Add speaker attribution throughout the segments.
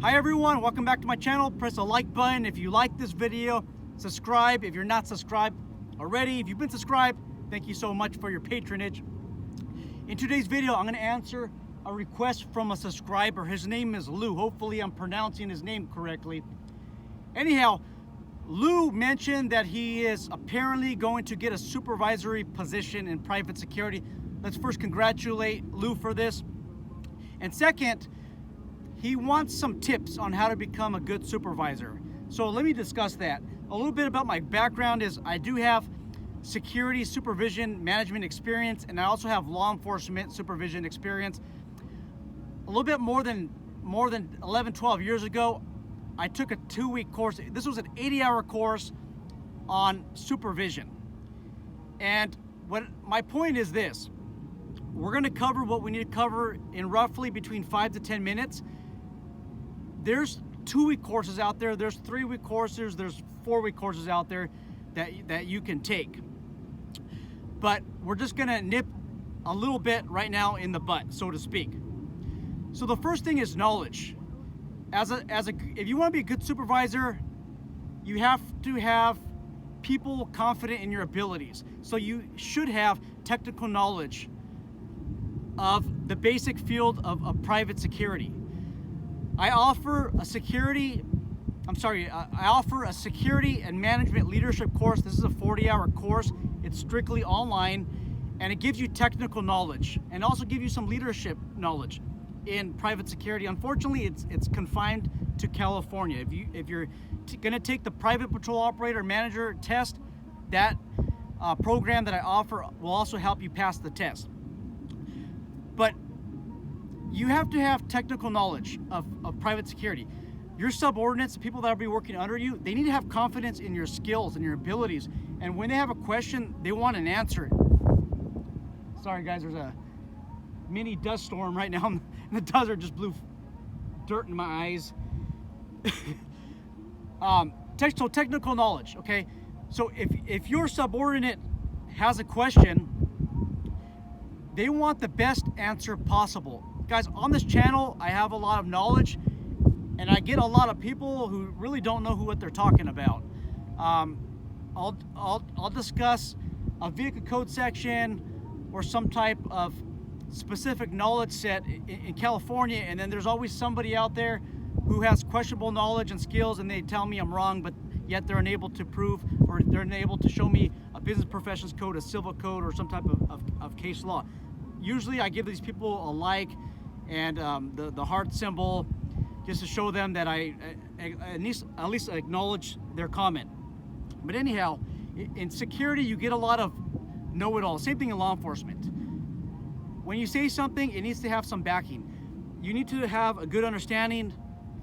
Speaker 1: Hi everyone, welcome back to my channel. Press the like button if you like this video. Subscribe if you're not subscribed already. If you've been subscribed, thank you so much for your patronage. In today's video, I'm going to answer a request from a subscriber. His name is Lou. Hopefully I'm pronouncing his name correctly. Anyhow, Lou mentioned that he is apparently going to get a supervisory position in private security. Let's first congratulate Lou for this. And second, he wants some tips on how to become a good supervisor. So let me discuss that. A little bit about my background is I do have security supervision management experience, and I also have law enforcement supervision experience. A little bit more than 11, 12 years ago, I took a 2-week course. This was an 80-hour course on supervision. And what my point is this: we're going to cover what we need to cover in roughly between 5 to 10 minutes. There's 2-week courses out there, there's 3-week courses, there's 4-week courses out there that you can take. But we're just gonna nip a little bit right now in the butt, so to speak. So the first thing is knowledge. If you want to be a good supervisor, you have to have people confident in your abilities. So you should have technical knowledge of the basic field of private security. I offer a security and management leadership course. This is a 40-hour course. It's strictly online, and it gives you technical knowledge and also gives you some leadership knowledge in private security. Unfortunately, it's confined to California. If you're going to take the private patrol operator manager test, that program that I offer will also help you pass the test. But you have to have technical knowledge of private security. Your subordinates, the people that will be working under you, they need to have confidence in your skills and your abilities. And when they have a question, they want an answer. Sorry guys, there's a mini dust storm right now, and the desert just blew dirt in my eyes. So technical knowledge, okay? So if your subordinate has a question, they want the best answer possible. Guys, on this channel, I have a lot of knowledge, and I get a lot of people who really don't know what they're talking about. I'll discuss a vehicle code section or some type of specific knowledge set in California, and then there's always somebody out there who has questionable knowledge and skills, and they tell me I'm wrong, but yet they're unable to prove, or they're unable to show me a business professions code, a civil code, or some type of case law. Usually I give these people a like and the heart symbol, just to show them that I at least acknowledge their comment. But anyhow, in security, you get a lot of know-it-all. Same thing in law enforcement. When you say something, it needs to have some backing. You need to have a good understanding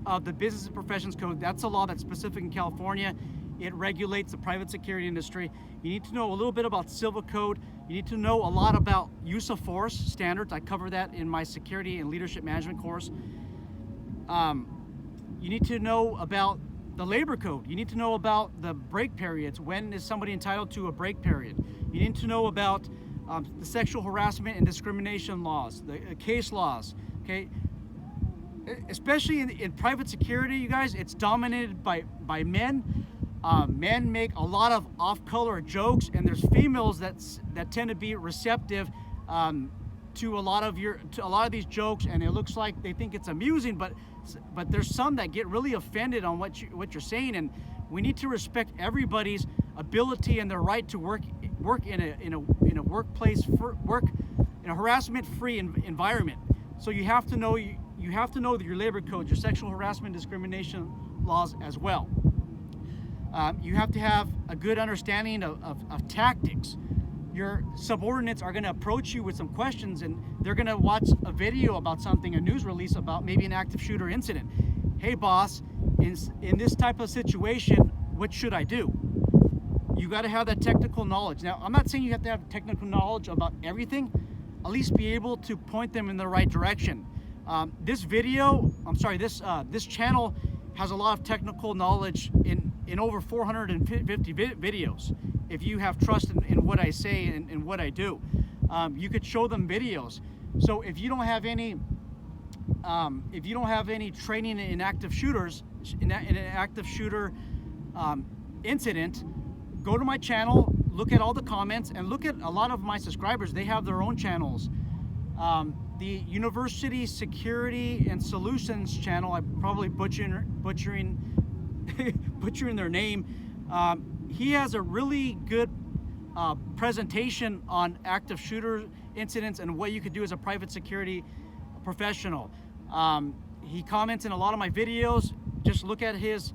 Speaker 1: of the Business and Professions Code. That's a law that's specific in California. It regulates the private security industry. You need to know a little bit about civil code. You need to know a lot about use of force standards. I cover that in my security and leadership management course. You need to know about the labor code. You need to know about the break periods. When is somebody entitled to a break period? You need to know about the sexual harassment and discrimination laws, the case laws, okay? Especially in private security, you guys, it's dominated by men. Men make a lot of off-color jokes, and there's females that tend to be receptive to a lot of these jokes, and it looks like they think it's amusing, but there's some that get really offended on what you're saying, and we need to respect everybody's ability and their right to work in a workplace, work in a harassment-free environment. So you have to know your labor code, your sexual harassment discrimination laws as well. You have to have a good understanding of tactics. Your subordinates are going to approach you with some questions, and they're going to watch a video about something, a news release about maybe an active shooter incident. Hey boss, in this type of situation, what should I do? You got to have that technical knowledge. Now, I'm not saying you have to have technical knowledge about everything, at least be able to point them in the right direction. This channel has a lot of technical knowledge in over 450 videos. If you have trust in what I say and what I do, you could show them videos. So if you don't have any if you don't have any training in active shooters, in an active shooter incident, go to my channel, look at all the comments, and look at a lot of my subscribers. They have their own channels. The University Security and Solutions channel, I'm probably butchering their name. He has a really good presentation on active shooter incidents and what you could do as a private security professional. He comments in a lot of my videos. Just look at his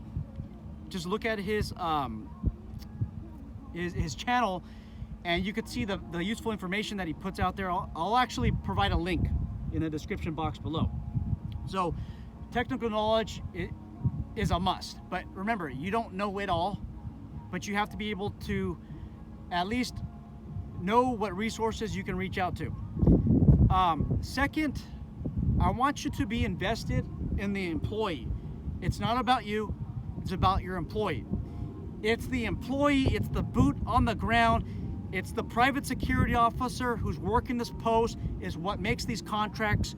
Speaker 1: channel, and you could see the useful information that he puts out there. I'll actually provide a link in the description box below. So technical knowledge is a must, but remember, you don't know it all, but you have to be able to at least know what resources you can reach out to. Second, I want you to be invested in the employee. It's not about you, it's about your employee. It's the employee, it's the boot on the ground, it's the private security officer who's working this post is what makes these contracts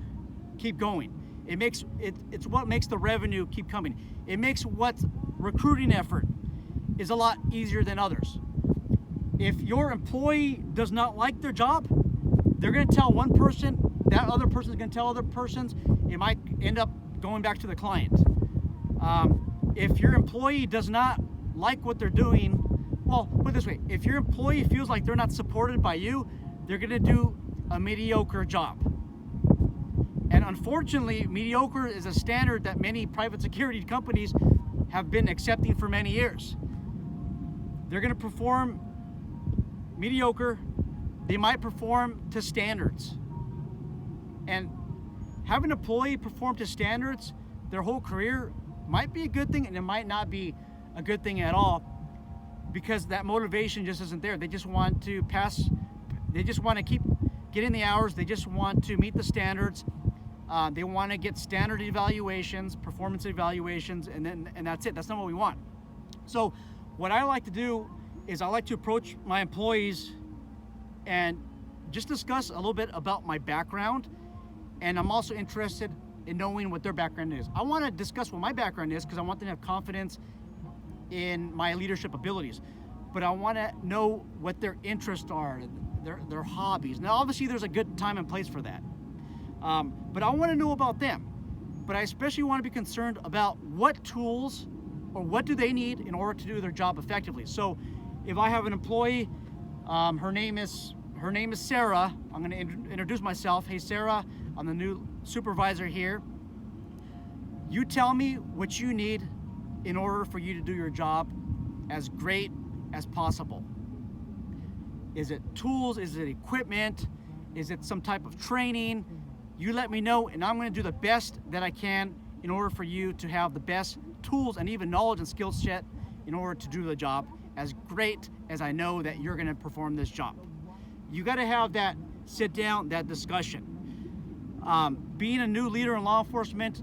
Speaker 1: keep going. It's what makes the revenue keep coming. It makes what's recruiting effort is a lot easier than others. If your employee does not like their job, they're gonna tell one person, that other person is gonna tell other persons, it might end up going back to the client. If your employee does not like what they're doing, well, put it this way, if your employee feels like they're not supported by you, they're gonna do a mediocre job. And unfortunately, mediocre is a standard that many private security companies have been accepting for many years. They're gonna perform mediocre, they might perform to standards. And having an employee perform to standards their whole career might be a good thing, and it might not be a good thing at all, because that motivation just isn't there. They just want to pass, they just want to keep getting the hours, they just want to meet the standards, they want to get standard evaluations, performance evaluations, and that's it. That's not what we want. So what I like to do is I like to approach my employees and just discuss a little bit about my background, and I'm also interested in knowing what their background is. I want to discuss what my background is because I want them to have confidence in my leadership abilities, but I want to know what their interests are, their hobbies. Now obviously there's a good time and place for that, but I want to know about them. But I especially want to be concerned about what tools or what do they need in order to do their job effectively. So if I have an employee, her name is Sarah. I'm going to introduce myself. Hey Sarah, I'm the new supervisor here. You tell me what you need in order for you to do your job as great as possible. Is it tools? Is it equipment? Is it some type of training? You let me know, and I'm going to do the best that I can in order for you to have the best tools and even knowledge and skill set in order to do the job as great as I know that you're going to perform this job. You got to have that sit down, that discussion. Being a new leader in law enforcement,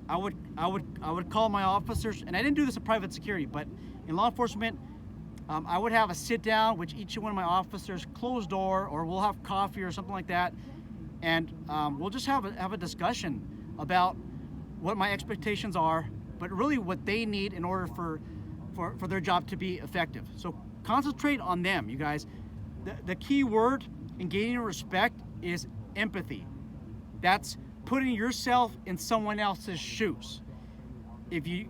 Speaker 1: I would call my officers, and I didn't do this in private security, but in law enforcement, I would have a sit down with each one of my officers, closed door, or we'll have coffee or something like that, and we'll just have a discussion about what my expectations are, but really what they need in order for their job to be effective. So concentrate on them, you guys. The key word in gaining respect is empathy. That's putting yourself in someone else's shoes. If you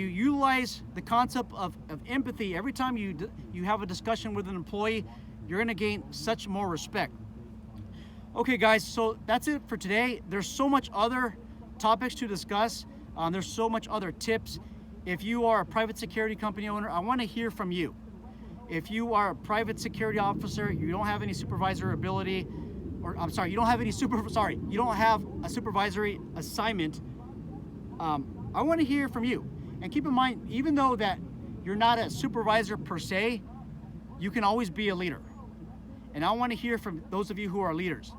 Speaker 1: utilize the concept of empathy every time you have a discussion with an employee, you're going to gain such more respect. Okay guys, so that's it for today. There's so much other topics to discuss. There's so much other tips. If you are a private security company owner, I want to hear from you. If you are a private security officer, you don't have any supervisor ability, or I'm sorry, you don't have a supervisory assignment, I want to hear from you. And keep in mind, even though that you're not a supervisor per se, you can always be a leader. And I want to hear from those of you who are leaders.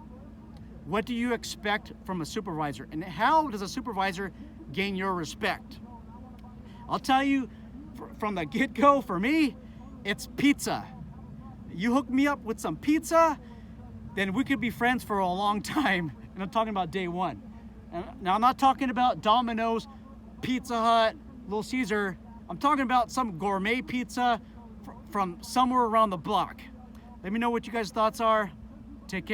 Speaker 1: What do you expect from a supervisor? And how does a supervisor gain your respect? I'll tell you from the get-go, for me, it's pizza. You hook me up with some pizza, then we could be friends for a long time. And I'm talking about day one. And now I'm not talking about Domino's, Pizza Hut, Little Caesar. I'm talking about some gourmet pizza from somewhere around the block. Let me know what you guys' thoughts are. Take care.